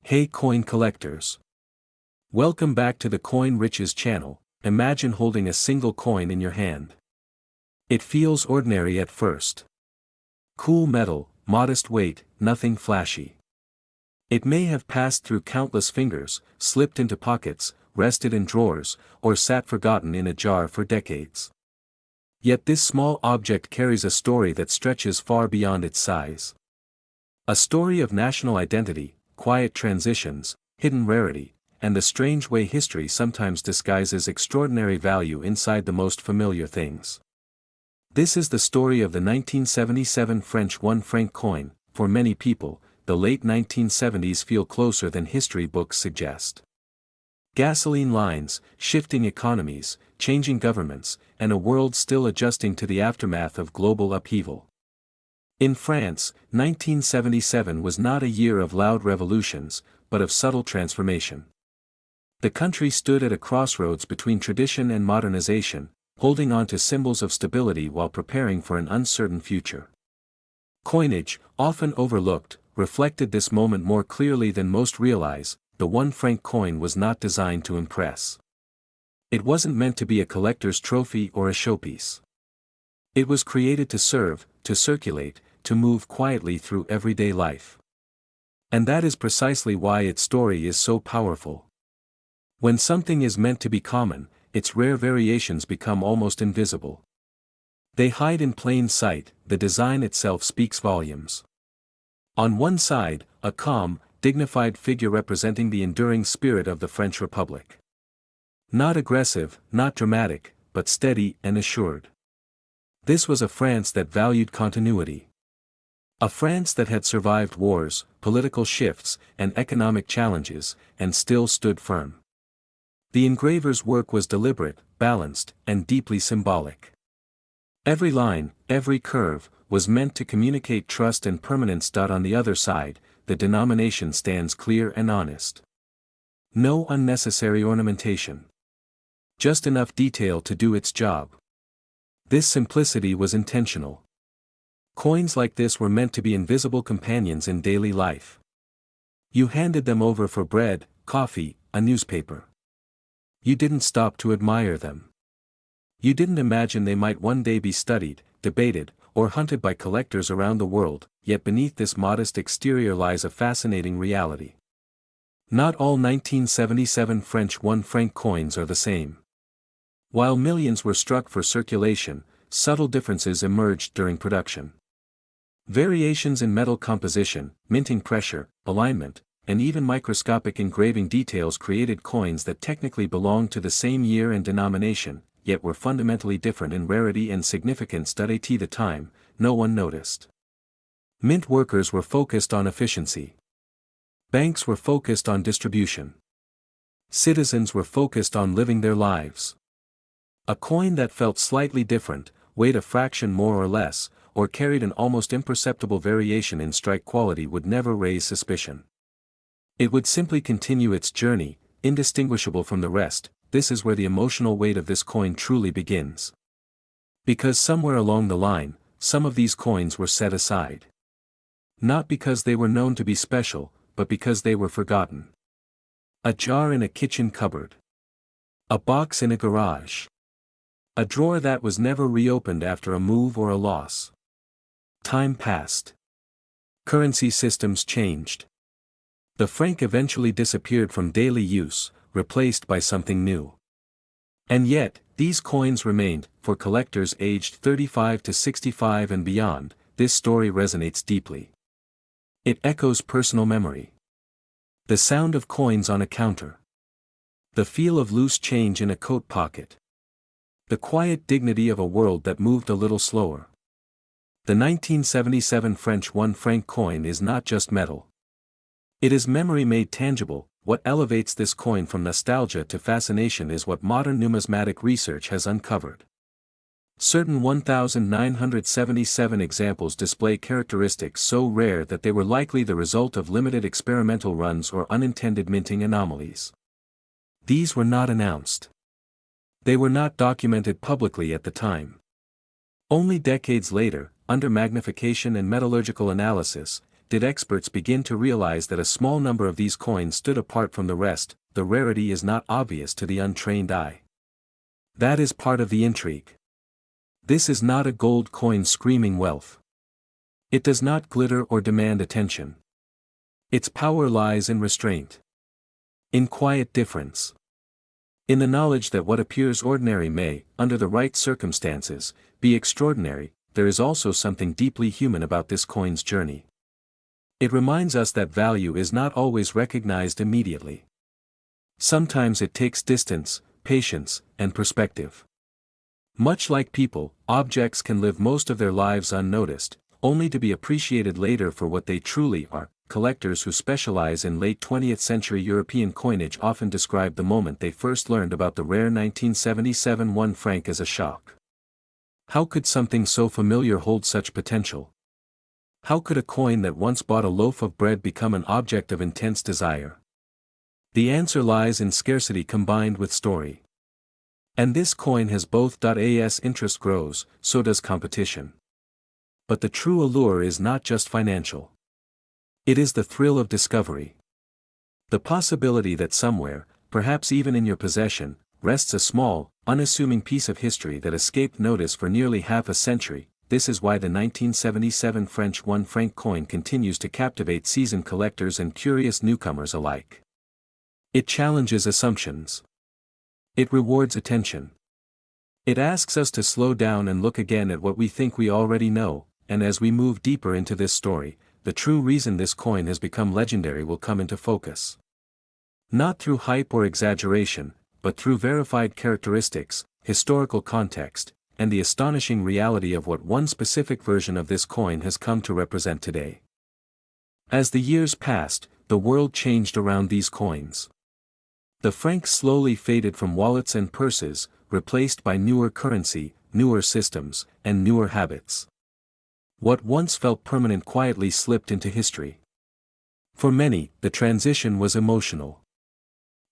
Hey coin collectors! Welcome back to the Coin Riches channel. Imagine holding a single coin in your hand. It feels ordinary at first. Cool metal, modest weight, nothing flashy. It may have passed through countless fingers, slipped into pockets, rested in drawers, or sat forgotten in a jar for decades. Yet this small object carries a story that stretches far beyond its size. A story of national identity, quiet transitions, hidden rarity, and the strange way history sometimes disguises extraordinary value inside the most familiar things. This is the story of the 1977 French 1 franc coin. For many people, the late 1970s feel closer than history books suggest. Gasoline lines, shifting economies, changing governments, and a world still adjusting to the aftermath of global upheaval. In France, 1977 was not a year of loud revolutions, but of subtle transformation. The country stood at a crossroads between tradition and modernization, holding on to symbols of stability while preparing for an uncertain future. Coinage, often overlooked, reflected this moment more clearly than most realize. The 1 franc coin was not designed to impress. It wasn't meant to be a collector's trophy or a showpiece. It was created to serve, to circulate, to move quietly through everyday life. And that is precisely why its story is so powerful. When something is meant to be common, its rare variations become almost invisible. They hide in plain sight. The design itself speaks volumes. On one side, a calm, dignified figure representing the enduring spirit of the French Republic. Not aggressive, not dramatic, but steady and assured. This was a France that valued continuity. A France that had survived wars, political shifts, and economic challenges, and still stood firm. The engraver's work was deliberate, balanced, and deeply symbolic. Every line, every curve, was meant to communicate trust and permanence. On the other side, the denomination stands clear and honest. No unnecessary ornamentation. Just enough detail to do its job. This simplicity was intentional. Coins like this were meant to be invisible companions in daily life. You handed them over for bread, coffee, a newspaper. You didn't stop to admire them. You didn't imagine they might one day be studied, debated, or hunted by collectors around the world, yet beneath this modest exterior lies a fascinating reality. Not all 1977 French 1 franc coins are the same. While millions were struck for circulation, subtle differences emerged during production. Variations in metal composition, minting pressure, alignment, and even microscopic engraving details created coins that technically belonged to the same year and denomination, yet were fundamentally different in rarity and significance. At the time, no one noticed. Mint workers were focused on efficiency. Banks were focused on distribution. Citizens were focused on living their lives. A coin that felt slightly different, weighed a fraction more or less, or carried an almost imperceptible variation in strike quality would never raise suspicion. It would simply continue its journey, indistinguishable from the rest. This is where the emotional weight of this coin truly begins. Because somewhere along the line, some of these coins were set aside. Not because they were known to be special, but because they were forgotten. A jar in a kitchen cupboard. A box in a garage. A drawer that was never reopened after a move or a loss. Time passed. Currency systems changed. The franc eventually disappeared from daily use, replaced by something new. And yet, these coins remained. For collectors aged 35 to 65 and beyond, this story resonates deeply. It echoes personal memory. The sound of coins on a counter. The feel of loose change in a coat pocket. The quiet dignity of a world that moved a little slower. The 1977 French 1 franc coin is not just metal. It is memory made tangible. What elevates this coin from nostalgia to fascination is what modern numismatic research has uncovered. Certain 1,977 examples display characteristics so rare that they were likely the result of limited experimental runs or unintended minting anomalies. These were not announced. They were not documented publicly at the time. Only decades later, under magnification and metallurgical analysis, did experts begin to realize that a small number of these coins stood apart from the rest. The rarity is not obvious to the untrained eye. That is part of the intrigue. This is not a gold coin screaming wealth. It does not glitter or demand attention. Its power lies in restraint. In quiet difference. In the knowledge that what appears ordinary may, under the right circumstances, be extraordinary. There is also something deeply human about this coin's journey. It reminds us that value is not always recognized immediately. Sometimes it takes distance, patience, and perspective. Much like people, objects can live most of their lives unnoticed, only to be appreciated later for what they truly are. Collectors who specialize in late 20th century European coinage often describe the moment they first learned about the rare 1977 1 franc as a shock. How could something so familiar hold such potential? How could a coin that once bought a loaf of bread become an object of intense desire? The answer lies in scarcity combined with story. And this coin has both. As interest grows, so does competition. But the true allure is not just financial. It is the thrill of discovery. The possibility that somewhere, perhaps even in your possession, rests a small, unassuming piece of history that escaped notice for nearly half a century. This is why the 1977 French 1 franc coin continues to captivate seasoned collectors and curious newcomers alike. It challenges assumptions. It rewards attention. It asks us to slow down and look again at what we think we already know, and as we move deeper into this story, the true reason this coin has become legendary will come into focus. Not through hype or exaggeration, but through verified characteristics, historical context, and the astonishing reality of what one specific version of this coin has come to represent today. As the years passed, the world changed around these coins. The franc slowly faded from wallets and purses, replaced by newer currency, newer systems, and newer habits. What once felt permanent quietly slipped into history. For many, the transition was emotional.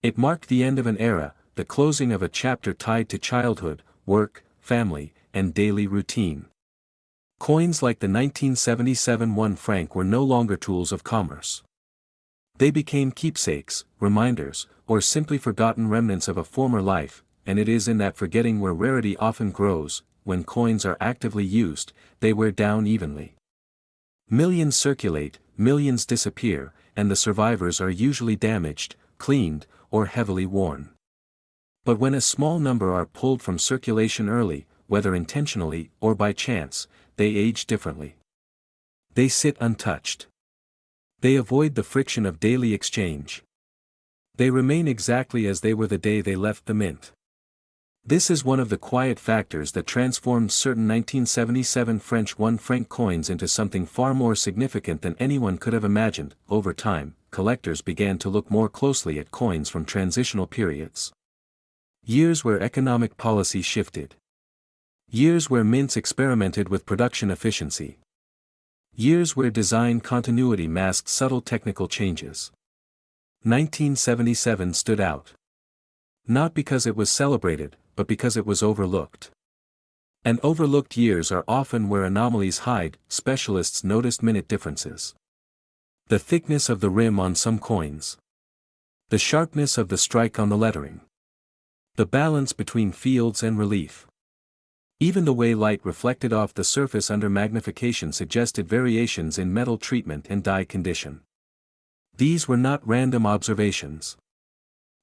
It marked the end of an era, the closing of a chapter tied to childhood, work, family, and daily routine. Coins like the 1977 1 franc were no longer tools of commerce. They became keepsakes, reminders, or simply forgotten remnants of a former life, and it is in that forgetting where rarity often grows. When coins are actively used, they wear down evenly. Millions circulate, millions disappear, and the survivors are usually damaged, cleaned, or heavily worn. But when a small number are pulled from circulation early, whether intentionally or by chance, they age differently. They sit untouched. They avoid the friction of daily exchange. They remain exactly as they were the day they left the mint. This is one of the quiet factors that transformed certain 1977 French 1 franc coins into something far more significant than anyone could have imagined. Over time, collectors began to look more closely at coins from transitional periods. Years where economic policy shifted. Years where mints experimented with production efficiency. Years where design continuity masked subtle technical changes. 1977 stood out. Not because it was celebrated, but because it was overlooked. And overlooked years are often where anomalies hide. Specialists noticed minute differences. The thickness of the rim on some coins. The sharpness of the strike on the lettering. The balance between fields and relief. Even the way light reflected off the surface under magnification suggested variations in metal treatment and die condition. These were not random observations.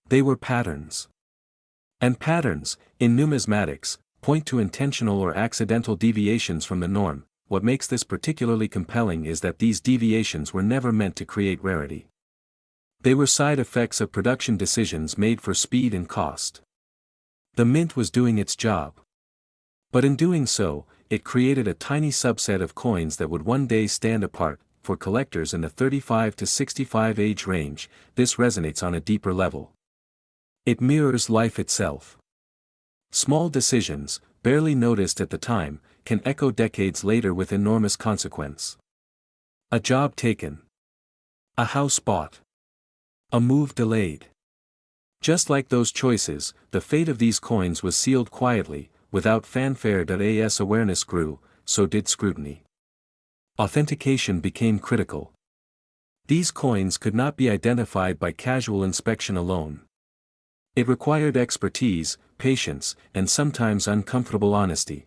They were patterns. And patterns, in numismatics, point to intentional or accidental deviations from the norm. What makes this particularly compelling is that these deviations were never meant to create rarity. They were side effects of production decisions made for speed and cost. The mint was doing its job. But in doing so, it created a tiny subset of coins that would one day stand apart. For collectors in the 35 to 65 age range, this resonates on a deeper level. It mirrors life itself. Small decisions, barely noticed at the time, can echo decades later with enormous consequence. A job taken. A house bought. A move delayed. Just like those choices, the fate of these coins was sealed quietly, without fanfare. As awareness grew, so did scrutiny. Authentication became critical. These coins could not be identified by casual inspection alone. It required expertise, patience, and sometimes uncomfortable honesty.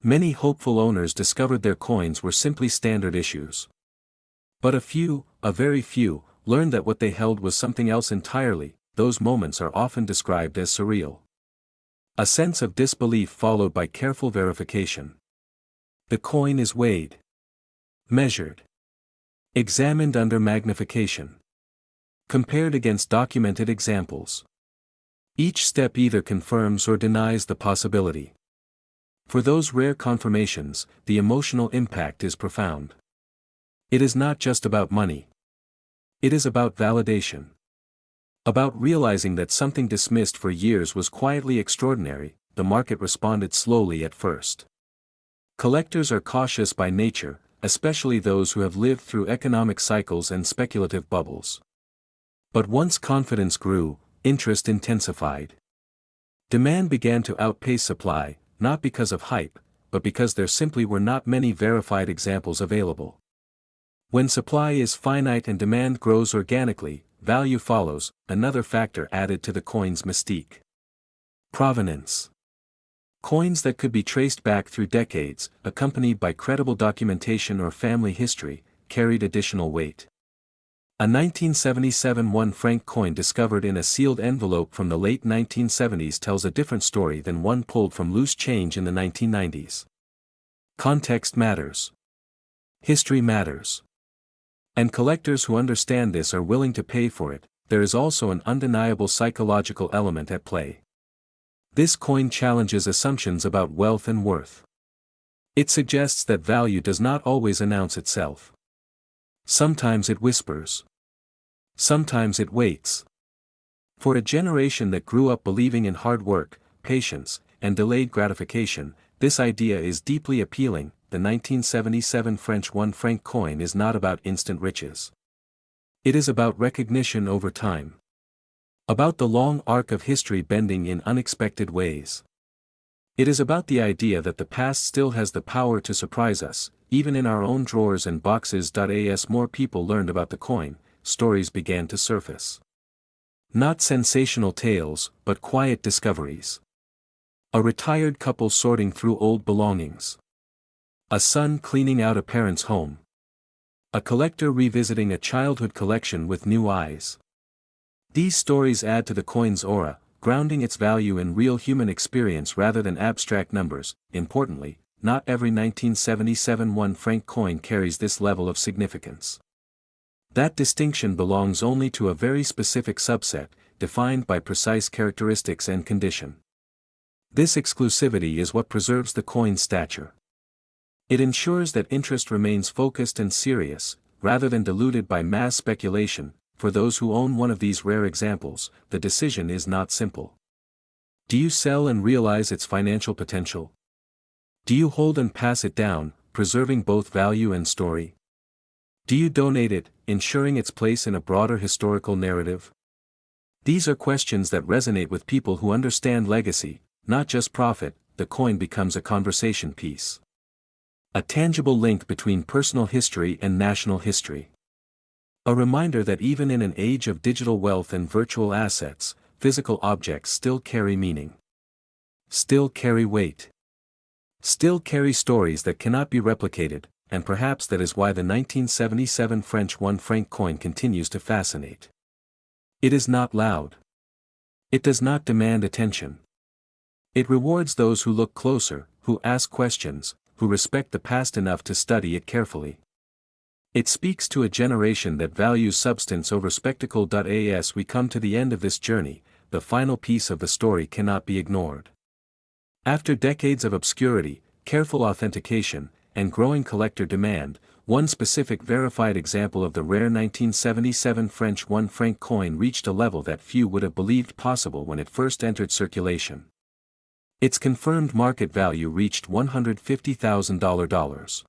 Many hopeful owners discovered their coins were simply standard issues. But a very few, learned that what they held was something else entirely. Those moments are often described as surreal. A sense of disbelief followed by careful verification. The coin is weighed, measured, examined under magnification, compared against documented examples. Each step either confirms or denies the possibility. For those rare confirmations, the emotional impact is profound. It is not just about money. It is about validation. About realizing that something dismissed for years was quietly extraordinary. The market responded slowly at first. Collectors are cautious by nature, especially those who have lived through economic cycles and speculative bubbles. But once confidence grew, interest intensified. Demand began to outpace supply, not because of hype, but because there simply were not many verified examples available. When supply is finite and demand grows organically, value follows. Another factor added to the coin's mystique. Provenance. Coins that could be traced back through decades, accompanied by credible documentation or family history, carried additional weight. A 1977 1 franc coin discovered in a sealed envelope from the late 1970s tells a different story than one pulled from loose change in the 1990s. Context matters. History matters. And collectors who understand this are willing to pay for it. There is also an undeniable psychological element at play. This coin challenges assumptions about wealth and worth. It suggests that value does not always announce itself. Sometimes it whispers. Sometimes it waits. For a generation that grew up believing in hard work, patience, and delayed gratification, this idea is deeply appealing. The 1977 French 1 franc coin is not about instant riches. It is about recognition over time. About the long arc of history bending in unexpected ways. It is about the idea that the past still has the power to surprise us, even in our own drawers and boxes. As more people learned about the coin, stories began to surface. Not sensational tales, but quiet discoveries. A retired couple sorting through old belongings. A son cleaning out a parent's home. A collector revisiting a childhood collection with new eyes. These stories add to the coin's aura, grounding its value in real human experience rather than abstract numbers. Importantly, not every 1977 1 franc coin carries this level of significance. That distinction belongs only to a very specific subset, defined by precise characteristics and condition. This exclusivity is what preserves the coin's stature. It ensures that interest remains focused and serious, rather than diluted by mass speculation. For those who own one of these rare examples, the decision is not simple. Do you sell and realize its financial potential? Do you hold and pass it down, preserving both value and story? Do you donate it, ensuring its place in a broader historical narrative? These are questions that resonate with people who understand legacy, not just profit. The coin becomes a conversation piece. A tangible link between personal history and national history. A reminder that even in an age of digital wealth and virtual assets, physical objects still carry meaning. Still carry weight. Still carry stories that cannot be replicated, and perhaps that is why the 1977 French 1 franc coin continues to fascinate. It is not loud. It does not demand attention. It rewards those who look closer, who ask questions, who respect the past enough to study it carefully. It speaks to a generation that values substance over spectacle. As we come to the end of this journey, the final piece of the story cannot be ignored. After decades of obscurity, careful authentication, and growing collector demand, one specific verified example of the rare 1977 French 1 franc coin reached a level that few would have believed possible when it first entered circulation. Its confirmed market value reached $150,000.